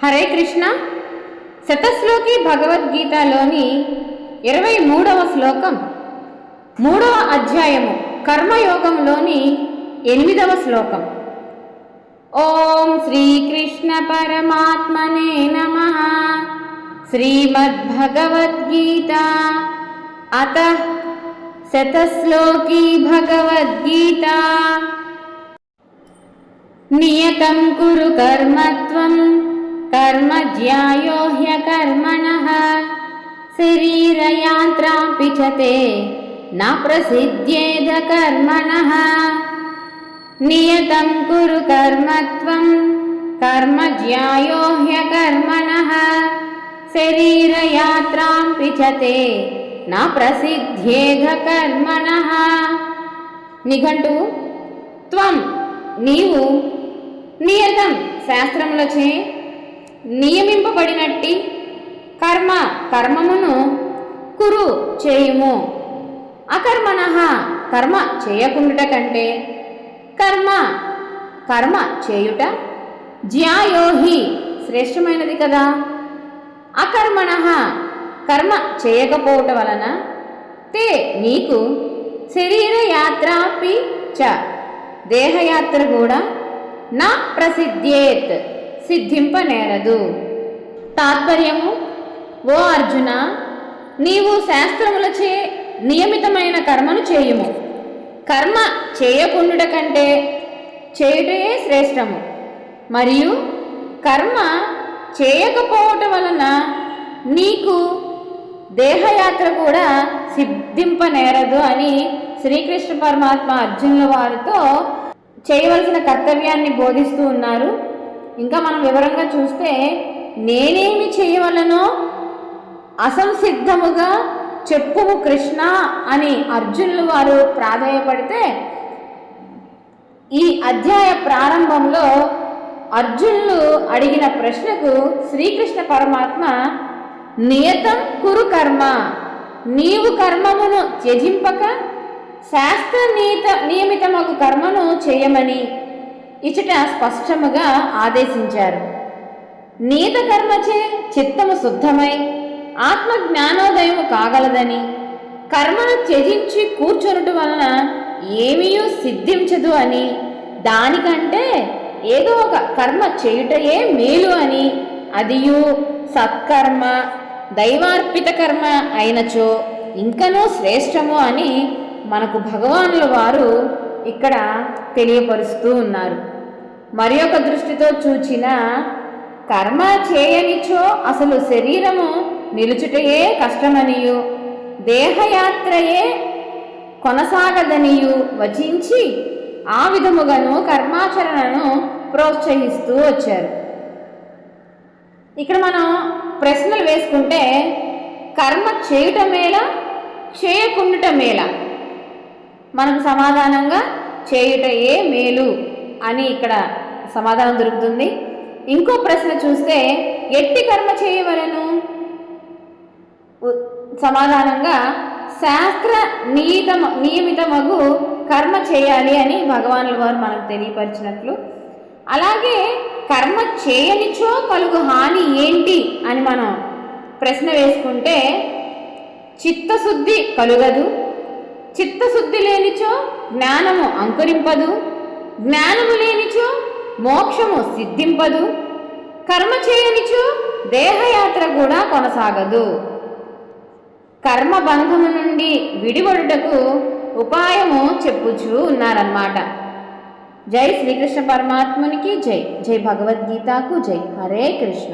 హరే కృష్ణ. శతశ్లోకి భగవద్గీతలోని 23వ శ్లోకం 3వ అధ్యాయము కర్మయోగంలోని 8వ శ్లోకం. ఓం శ్రీకృష్ణ పరమాత్మనే నమః. శ్రీమద్భగవద్గీత అత శతశ్లోకి భగవద్గీత. నియతం కురు కర్మత్వం కర్మ జ్యాయో హ్యకర్మణః శరీరయాత్రాపి చ తే న ప్రసిద్ధ్యేధ కర్మణః. నియతం కురు కర్మత్వం కర్మ జ్యాయో హ్యకర్మణః శరీరయాత్రాపి చ తే న ప్రసిద్ధ్యేధ కర్మణః. నిఘంటు త్వం నీవు, నియతం శాస్త్రములచే నియమింపబడినట్టి, కర్మ కర్మమును, కురు చేయుము, అకర్మణః కర్మ చేయకుండుట కంటే, కర్మ కర్మ చేయుట, జ్యాయోహి శ్రేష్టమైనది కదా. అకర్మణః కర్మ చేయకపోవట వలన, తే నీకు, శరీరయాత్రాపి చ దేహయాత్ర కూడా, నా ప్రసిద్ధ్యేత్ సిద్ధింపనేరదు. తాత్పర్యము: ఓ అర్జున, నీవు శాస్త్రములచే నియమితమైన కర్మను చేయుము. కర్మ చేయకుండుట కంటే చేయుటయే శ్రేష్టము. మరియు కర్మ చేయకపోవటం వలన నీకు దేహయాత్ర కూడా సిద్ధింపనేరదు అని శ్రీకృష్ణ పరమాత్మ అర్జునుల వారితో చేయవలసిన కర్తవ్యాన్ని బోధిస్తూ ఉన్నారు. ఇంకా మనం వివరంగా చూస్తే, నేనేమి చేయవలనో అసంసిద్ధముగా చెప్పుము కృష్ణ అని అర్జునులు వారు ప్రాధేయపడితే, ఈ అధ్యాయ ప్రారంభంలో అర్జునులు అడిగిన ప్రశ్నకు శ్రీకృష్ణ పరమాత్మ నియతం కురు కర్మ, నీవు కర్మమును త్యజింపక శాస్త్ర నియమితమగు కర్మను చేయమని ఇచట స్పష్టముగా ఆదేశించారు. నీత కర్మచే చిత్తము శుద్ధమై ఆత్మ జ్ఞానోదయము కాగలదని, కర్మను త్యజించి కూర్చొనుట వలన ఏమీ సిద్ధించదు అని, దానికంటే ఏదో ఒక కర్మ చేయుటయే మేలు అని, అదియు సత్కర్మ దైవార్పిత కర్మ అయినచో ఇంకనూ శ్రేష్టము అని మనకు భగవానుల వారు ఇక్కడ తెలియపరుస్తూ ఉన్నారు. మరి ఒక దృష్టితో చూచిన, కర్మ చేయనిచో అసలు శరీరము నిలుచుటయే కష్టమనియు, దేహయాత్రయే కొనసాగదనియు వచించి ఆ విధముగాను కర్మాచరణను ప్రోత్సహిస్తూ వచ్చారు. ఇక్కడ మనం ప్రశ్నలు వేసుకుంటే, కర్మ చేయుట మేలా, చేయకుండుట మేలా? మనకు సమాధానంగా చేయుటయే మేలు అని ఇక్కడ సమాధానం దొరుకుతుంది. ఇంకో ప్రశ్న చూస్తే, ఎట్టి కర్మ చేయవలను? సమాధానంగా శాస్త్ర నియమితమగు కర్మ చేయాలి అని భగవానుల వారు మనకు తెలియపరిచినట్లు, అలాగే కర్మ చేయనిచో కలుగు హాని ఏంటి అని మనం ప్రశ్న వేసుకుంటే, చిత్తశుద్ధి కలుగదు, చిత్తశుద్ధి లేనిచో జ్ఞానము అంకురింపదు, జ్ఞానము లేనిచో మోక్షము సిద్ధింపదు, కర్మ చేయనిచో దేహయాత్ర కూడా కొనసాగదు. కర్మబంధము నుండి విడిపడుటకు ఉపాయము చెప్పుచూ ఉన్నారన్నమాట. జై శ్రీకృష్ణ పరమాత్మునికి జై. జై భగవద్గీతకు జై. హరే కృష్ణ.